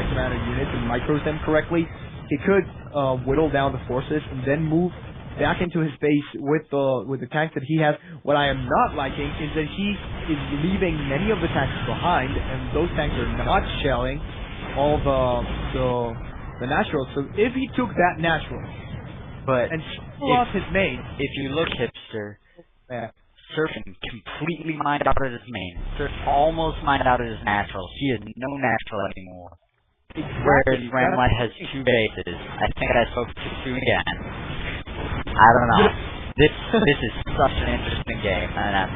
commander units and micros them correctly, he could whittle down the forces and then move back into his base with the tanks that he has. What I am not liking is that he is leaving many of the tanks behind, and those tanks are not shelling all the naturals. So if he took that natural, and off his main, if you look Hipster, Surfing completely mined out of his main. Surf almost mined out of his naturals. He has no natural anymore. Whereas Rammlied has 2 bases. I think I spoke too soon again. I don't know. This is such an interesting game, and I'm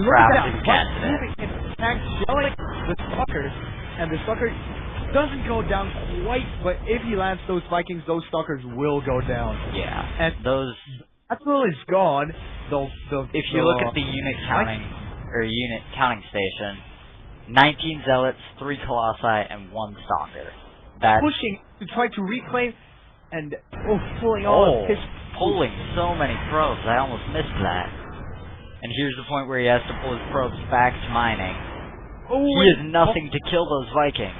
proud to be catching it. Tanks shelling the stalkers, and the stalker doesn't go down quite, but if he lands those Vikings, those stalkers will go down. Yeah, and those. Natural is gone. If you look at the unit counting station, 19 zealots, 3 colossi, and 1 stalker. That's pushing to try to reclaim and pulling all of his. Pulling so many probes, I almost missed that. And here's the point where he has to pull his probes back to mining. He has nothing to kill those Vikings.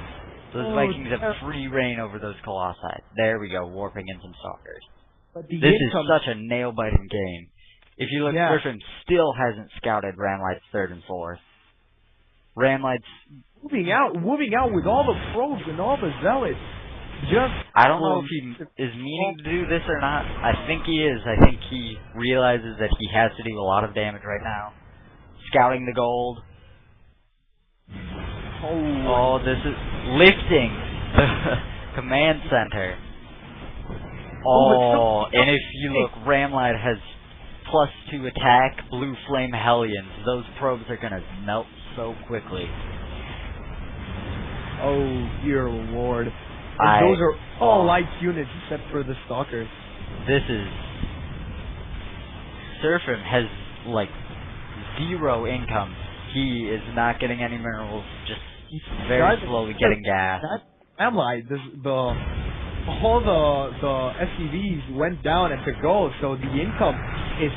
Those Vikings have free reign over those colossi. There we go, warping in some stalkers. This is such a nail-biting game. If you look, Griffin still hasn't scouted Rammlied's 3rd and 4th. Rammlied's moving out with all the probes and all the zealots. I don't know if he is meaning to do this or not. I think he is. I think he realizes that he has to do a lot of damage right now. Scouting the gold. Oh, this is lifting the command center. Oh, and if you look, Rammlied has +2 attack, blue flame Hellions. Those probes are gonna melt so quickly. Oh, dear lord. And those are all light units except for the stalkers. This is... Surfim has, like, 0 income. He is not getting any minerals, just very slowly getting gas. Rammlied, all the SCVs went down at the gold, so the income is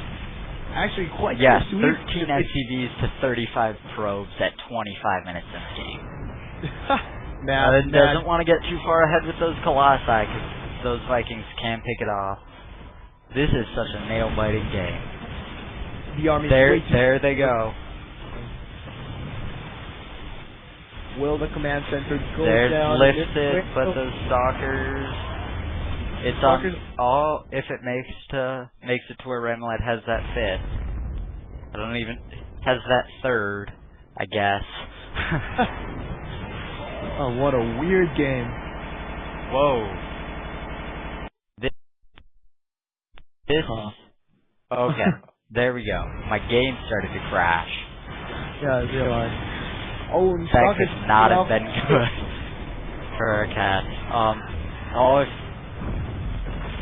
actually quite... Yes, 13 SCVs to 35 probes at 25 minutes in the game. Doesn't want to get too far ahead with those colossi, because those Vikings can pick it off. This is such a nail-biting game. The army there they go. Will the command center go There's down? lifted, but those stalkers... It's on... Oh, if it makes it to where Rammlied has that 5th. I don't even... Has that 3rd, I guess. Oh, what a weird game. Whoa. This... Okay, there we go. My game started to crash. Yeah, it's fine. Oh, and that could not have been good for a cat.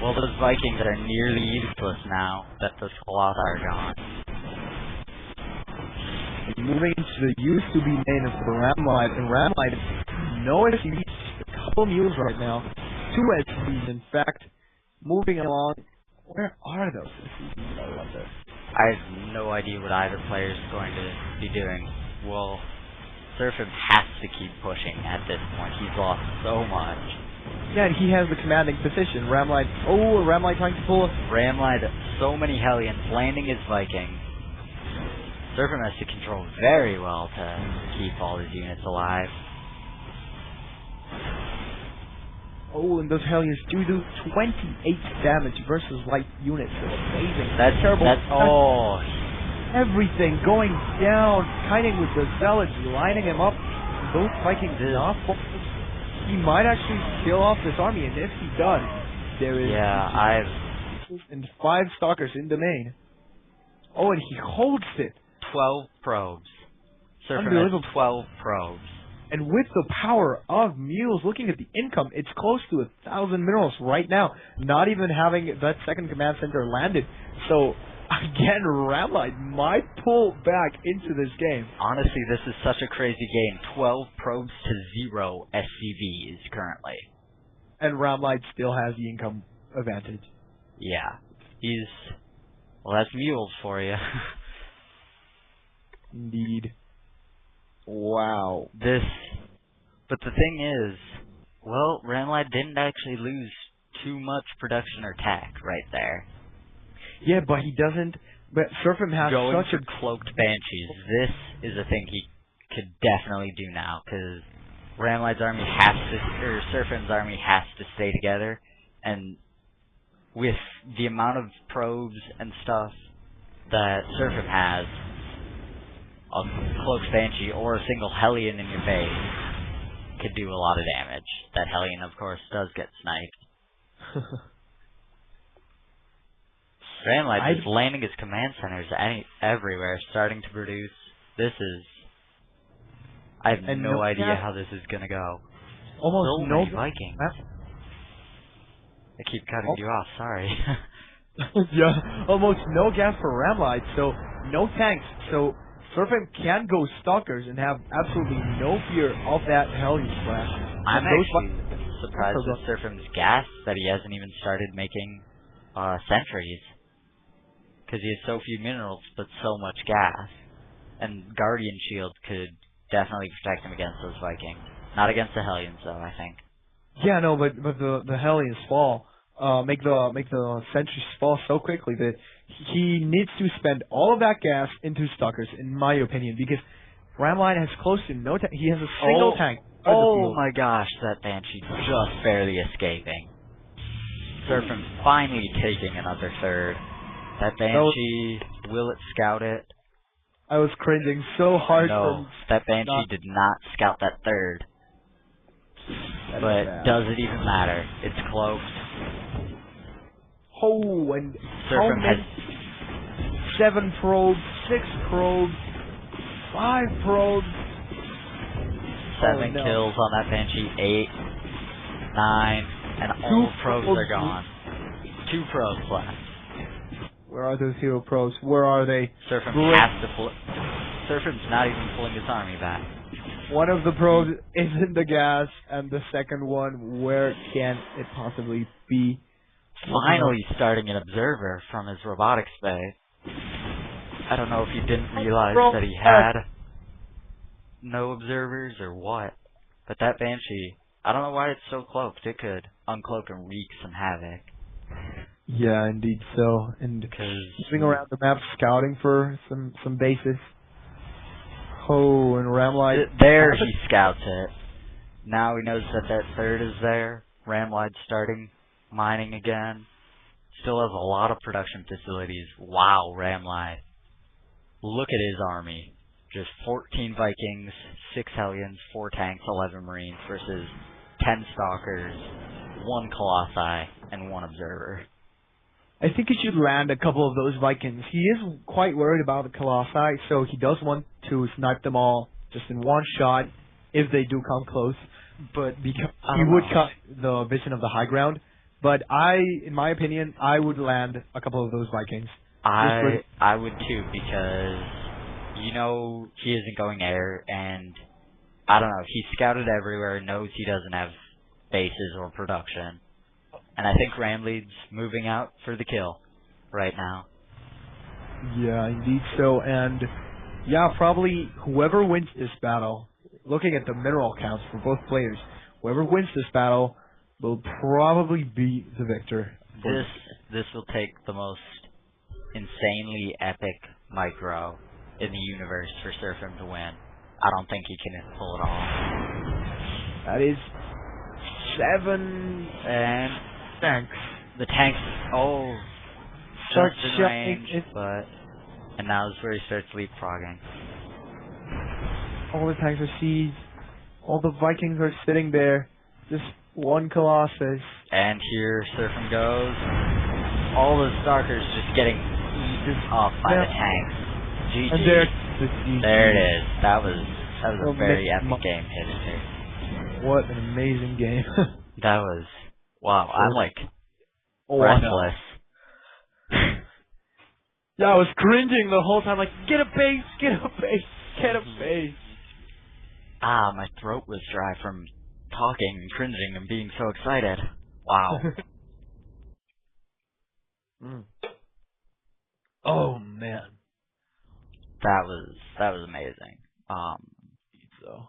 Well, those Vikings are nearly useless now that those colossi are gone. Moving into the used to be main of the Rammlied, and Rammlied, no SCVs, a couple mules right now, 2 SCVs in fact, moving along. Where are those SCVs, I wonder? I have no idea what either player is going to be doing. Well, Surfim has to keep pushing at this point. He's lost so much. Yeah, and he has the commanding position. Rammlied trying to pull. Rammlied, so many Hellions, landing his Viking. Surfim has to control very well to keep all his units alive. Oh, and those Hellions do 28 damage versus light units. That's amazing. That's terrible. Everything going down, kiting with the zealots, lining him up. Those Vikings not. He might actually kill off this army, and if he does, there is and 5 stalkers in the main. Oh, and he holds it. 12 probes. Surfim has 12 probes. And with the power of mules, looking at the income, it's close to 1,000 minerals right now, not even having that 2nd command center landed. So, again, Rammlied might pull back into this game. Honestly, this is such a crazy game. 12 probes to 0 SCVs currently. And Rammlied still has the income advantage. Yeah. Well, that's mules for you. Indeed. Wow. But the thing is, Ram-Lied didn't actually lose too much production or tech right there. Yeah, but he doesn't. But Serphim has Going such for cloaked banshees. This is a thing he could definitely do now, because Ram-Lied's army has to, or Serphim's army has to stay together, and with the amount of probes and stuff that Serphim has, a cloaked banshee or a single Hellion in your base could do a lot of damage. That Hellion, of course, does get sniped. Ram-Lied is landing his command centers everywhere, starting to produce. This is... I have no idea how this is gonna go. Almost so many Vikings. I keep cutting you off, sorry. Yeah, almost no gas for Ram-Lied, so no tanks. So Serphim can go Stalkers and have absolutely no fear of that Hellion splash. I'm actually surprised with Serphim's gas that he hasn't even started making sentries. Because he has so few minerals, but so much gas. And Guardian Shield could definitely protect him against those Vikings. Not against the Hellions, though, I think. Yeah, no, but the Hellions fall. Make the sentries fall so quickly that he needs to spend all of that gas into Stalkers, in my opinion, because Ram-Lied has close to no tank. He has a single tank. Oh my gosh, that Banshee just barely escaping. Serphim finally taking another third. That Banshee, will it scout it? I was cringing so hard. No, that Banshee did not scout that third. But does it even matter? It's cloaked. Oh, and Serphim has 7 probes, 6 probes, 5 probes. 7 kills on that Banshee, 8, 9, and all the probes are gone. 2 probes left. Where are those hero probes? Where are they? Serphim has to Serphim's not even pulling his army back. One of the probes is in the gas, and the second one, where can it possibly be? Finally starting an observer from his robotics bay. I don't know if you didn't realize that he had no observers or what, but that Banshee, I don't know why it's so cloaked. It could uncloak and wreak some havoc. Yeah, indeed so. And moving around the map, scouting for some bases. Oh, and Ram-Lied. There he scouts it. Now he knows that that third is there. Ram-Lied starting mining again. Still has a lot of production facilities. Wow, Ram-Lied. Look at his army. Just 14 Vikings, 6 Hellions, 4 tanks, 11 Marines versus 10 Stalkers, 1 Colossi, and 1 Observer. I think he should land a couple of those Vikings. He is quite worried about the Colossi, so he does want to snipe them all just in one shot if they do come close. But because he would cut the vision of the high ground. But in my opinion, I would land a couple of those Vikings. I would too, because you know he isn't going air, and I don't know, he scouted everywhere, knows he doesn't have bases or production. And I think Ram-Lied's moving out for the kill right now. Yeah, indeed so. And yeah, probably whoever wins this battle, looking at the mineral counts for both players, whoever wins this battle will probably be the victor. This will take the most insanely epic micro in the universe for Serphim to win. I don't think he can pull it off. That is 7 and tanks. The tanks, starts in range, and now is where he starts leapfrogging. All the tanks are seized. All the Vikings are sitting there. Just 1 Colossus. And here Serphim goes. All the Stalkers just getting eaten off by the tanks. GG. And there it is. That was a very epic game, Hipster. What an amazing game. That was, wow, I'm like breathless. Yeah, I was cringing the whole time, like, get a base, get a base, get a base. Ah, my throat was dry from talking and cringing and being so excited. Wow. Oh man. That was amazing. So